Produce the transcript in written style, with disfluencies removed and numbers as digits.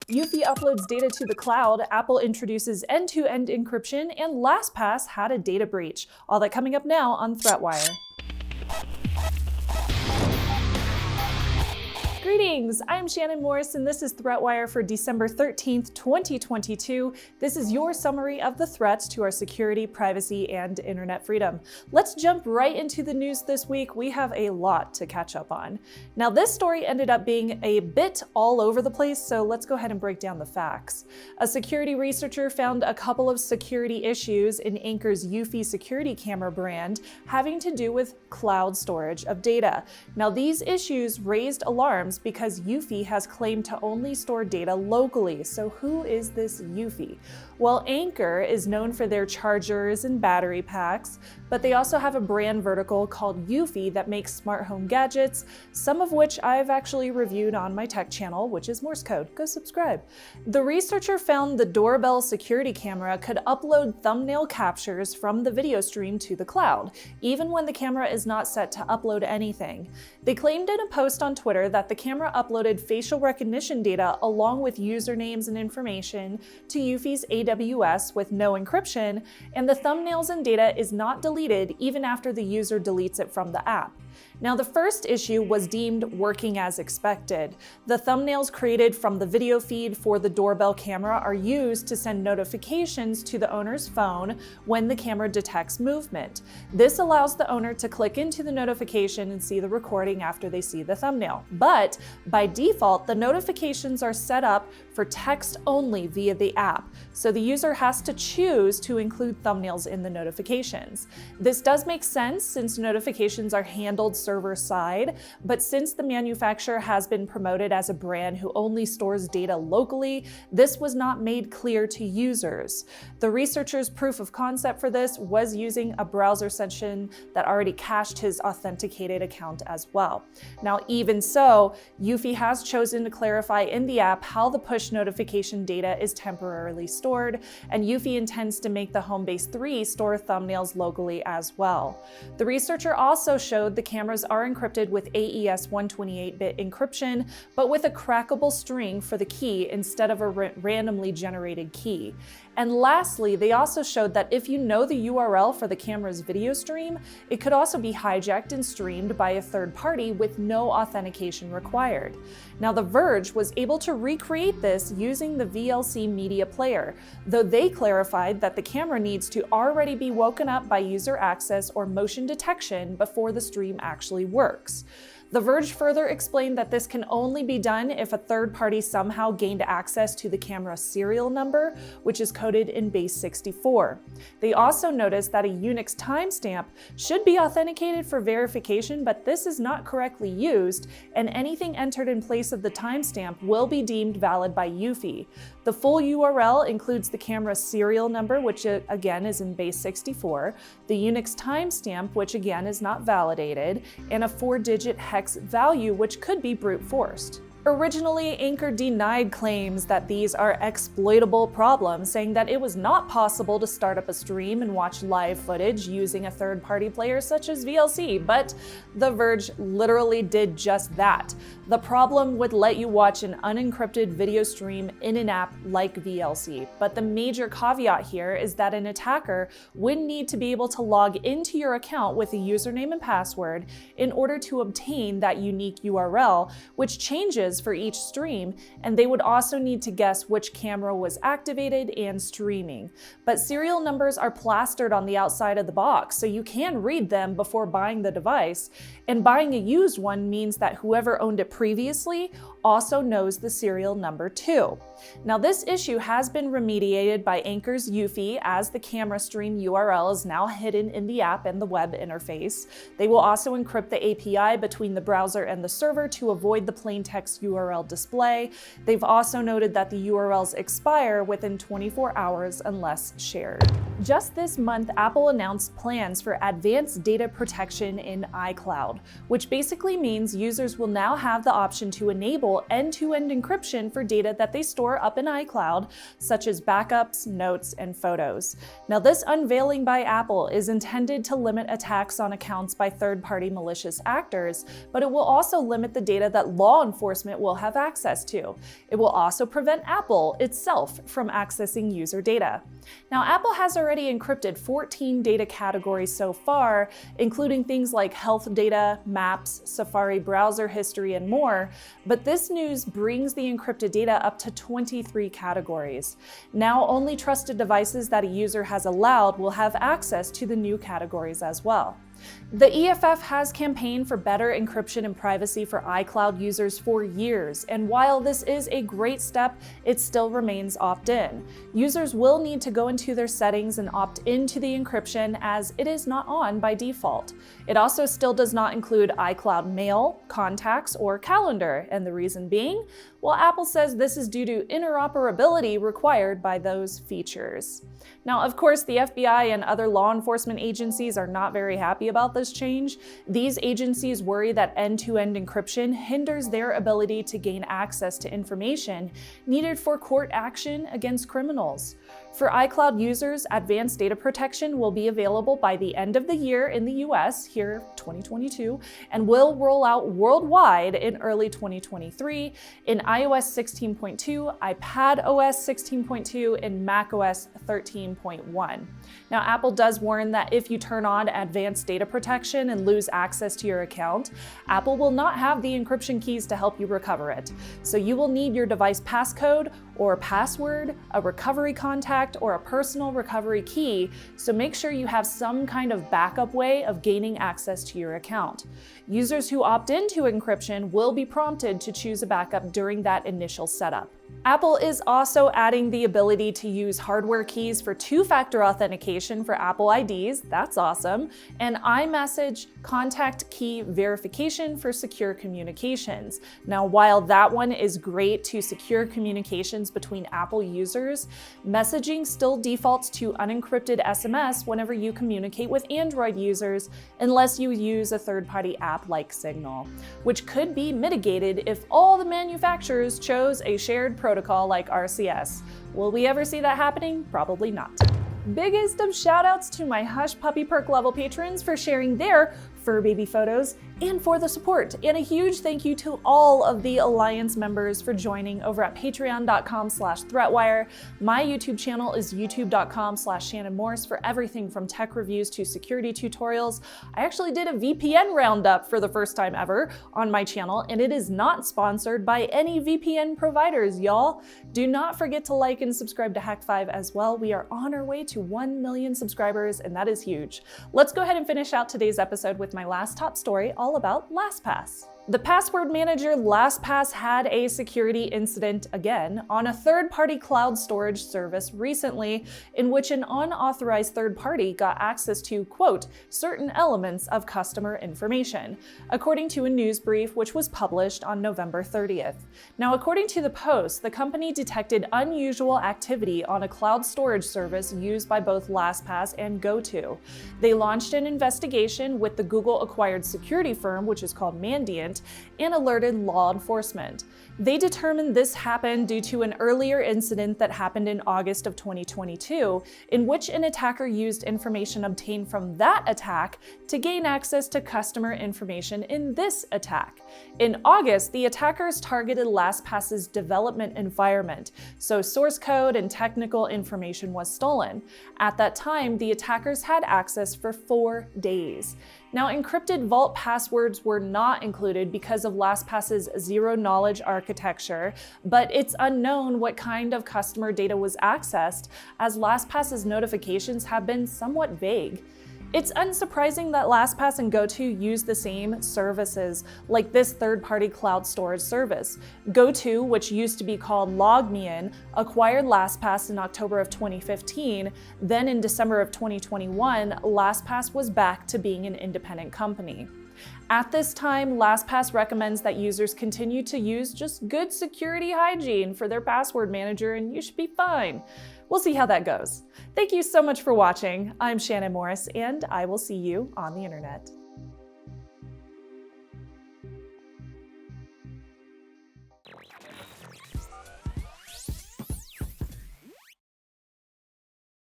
Eufy uploads data to the cloud, Apple introduces end-to-end encryption, and LastPass had a data breach. All that coming up now on ThreatWire. Greetings, I'm Shannon Morse, and this is ThreatWire for December 13th, 2022. This is your summary of the threats to our security, privacy, and internet freedom. Let's jump right into the news this week. We have a lot to catch up on. Now, this story ended up being a bit all over the place, so let's go ahead and break down the facts. A security researcher found a couple of security issues in Anker's Eufy security camera brand having to do with cloud storage of data. Now, these issues raised alarms because Eufy has claimed to only store data locally. So who is this Eufy? Well, Anker is known for their chargers and battery packs, but they also have a brand vertical called Eufy that makes smart home gadgets, some of which I've actually reviewed on my tech channel, which is Morse code. Go subscribe. The researcher found the doorbell security camera could upload thumbnail captures from the video stream to the cloud, even when the camera is not set to upload anything. They claimed in a post on Twitter that the camera uploaded facial recognition data along with usernames and information to Eufy's AWS with no encryption, and the thumbnails and data is not deleted even after the user deletes it from the app. Now, the first issue was deemed working as expected. The thumbnails created from the video feed for the doorbell camera are used to send notifications to the owner's phone when the camera detects movement. This allows the owner to click into the notification and see the recording after they see the thumbnail. But by default, the notifications are set up for text only via the app, so the user has to choose to include thumbnails in the notifications. This does make sense since notifications are handled server side, but since the manufacturer has been promoted as a brand who only stores data locally, this was not made clear to users. The researcher's proof of concept for this was using a browser session that already cached his authenticated account as well. Now, even so, Eufy has chosen to clarify in the app how the push notification data is temporarily stored, and Eufy intends to make the Homebase 3 store thumbnails locally as well. The researcher also showed the cameras are encrypted with AES 128-bit encryption, but with a crackable string for the key instead of a randomly generated key. And lastly, they also showed that if you know the URL for the camera's video stream, it could also be hijacked and streamed by a third party with no authentication required. Now, The Verge was able to recreate this using the VLC media player, though they clarified that the camera needs to already be woken up by user access or motion detection before the stream actually works. The Verge further explained that this can only be done if a third party somehow gained access to the camera's serial number, which is coded in base 64. They also noticed that a Unix timestamp should be authenticated for verification, but this is not correctly used, and anything entered in place of the timestamp will be deemed valid by Eufy. The full URL includes the camera's serial number, which again is in base 64, the Unix timestamp, which again is not validated, and a 4-digit hex value, which could be brute forced. Originally, Anker denied claims that these are exploitable problems, saying that it was not possible to start up a stream and watch live footage using a third-party player such as VLC, but The Verge literally did just that. The problem would let you watch an unencrypted video stream in an app like VLC, but the major caveat here is that an attacker would need to be able to log into your account with a username and password in order to obtain that unique URL, which changes for each stream, and they would also need to guess which camera was activated and streaming. But serial numbers are plastered on the outside of the box, so you can read them before buying the device, and buying a used one means that whoever owned it previously also knows the serial number too. Now, this issue has been remediated by Anker's Eufy, as the camera stream URL is now hidden in the app and the web interface. They will also encrypt the API between the browser and the server to avoid the plain text URL display. They've also noted that the URLs expire within 24 hours unless shared. Just this month, Apple announced plans for advanced data protection in iCloud, which basically means users will now have the option to enable end-to-end encryption for data that they store up in iCloud, such as backups, notes, and photos. Now, this unveiling by Apple is intended to limit attacks on accounts by third-party malicious actors, but it will also limit the data that law enforcement will have access to. It will also prevent Apple itself from accessing user data. Now, Apple has already encrypted 14 data categories so far, including things like health data, maps, Safari browser history, and more, but this news brings the encrypted data up to 23 categories. Now, only trusted devices that a user has allowed will have access to the new categories as well. The EFF has campaigned for better encryption and privacy for iCloud users for years, and while this is a great step, it still remains opt-in. Users will need to go into their settings and opt into the encryption as it is not on by default. It also still does not include iCloud Mail, Contacts, or Calendar, and the reason being? Well, Apple says this is due to interoperability required by those features. Now, of course, the FBI and other law enforcement agencies are not very happy about this change. These agencies worry that end-to-end encryption hinders their ability to gain access to information needed for court action against criminals. For iCloud users, advanced data protection will be available by the end of the year in the US, here 2022, and will roll out worldwide in early 2023 in iOS 16.2, iPadOS 16.2, and macOS 13.1. Now, Apple does warn that if you turn on advanced data protection and lose access to your account, Apple will not have the encryption keys to help you recover it. So you will need your device passcode or password, a recovery contact, or a personal recovery key, so make sure you have some kind of backup way of gaining access to your account. Users who opt into encryption will be prompted to choose a backup during that initial setup. Apple is also adding the ability to use hardware keys for two-factor authentication for Apple IDs, that's awesome, and iMessage contact key verification for secure communications. Now, while that one is great to secure communications between Apple users, messaging still defaults to unencrypted SMS whenever you communicate with Android users, unless you use a third-party app like Signal, which could be mitigated if all the manufacturers chose a shared protocol like RCS. Will we ever see that happening? Probably not. Biggest of shoutouts to my Hush Puppy Perk level patrons for sharing their fur baby photos and for the support. And a huge thank you to all of the Alliance members for joining over at patreon.com/ThreatWire. My YouTube channel is youtube.com/Shannon Morse for everything from tech reviews to security tutorials. I actually did a VPN roundup for the first time ever on my channel, and it is not sponsored by any VPN providers, y'all. Do not forget to like and subscribe to Hack5 as well. We are on our way to 1 million subscribers, and that is huge. Let's go ahead and finish out today's episode with my last top story, all about LastPass. The password manager LastPass had a security incident again on a third-party cloud storage service recently, in which an unauthorized third party got access to, quote, certain elements of customer information, according to a news brief which was published on November 30th. Now, according to the Post, the company detected unusual activity on a cloud storage service used by both LastPass and GoTo. They launched an investigation with the Google-acquired security firm, which is called Mandiant, and alerted law enforcement. They determined this happened due to an earlier incident that happened in August of 2022, in which an attacker used information obtained from that attack to gain access to customer information in this attack. In August, the attackers targeted LastPass's development environment, so source code and technical information was stolen. At that time, the attackers had access for 4 days. Now, encrypted vault passwords were not included because of LastPass's zero-knowledge architecture, but it's unknown what kind of customer data was accessed, as LastPass's notifications have been somewhat vague. It's unsurprising that LastPass and GoTo use the same services, like this third-party cloud storage service. GoTo, which used to be called LogMeIn, acquired LastPass in October of 2015. Then in December of 2021, LastPass was back to being an independent company. At this time, LastPass recommends that users continue to use just good security hygiene for their password manager, and you should be fine. We'll see how that goes. Thank you so much for watching. I'm Shannon Morse, and I will see you on the internet.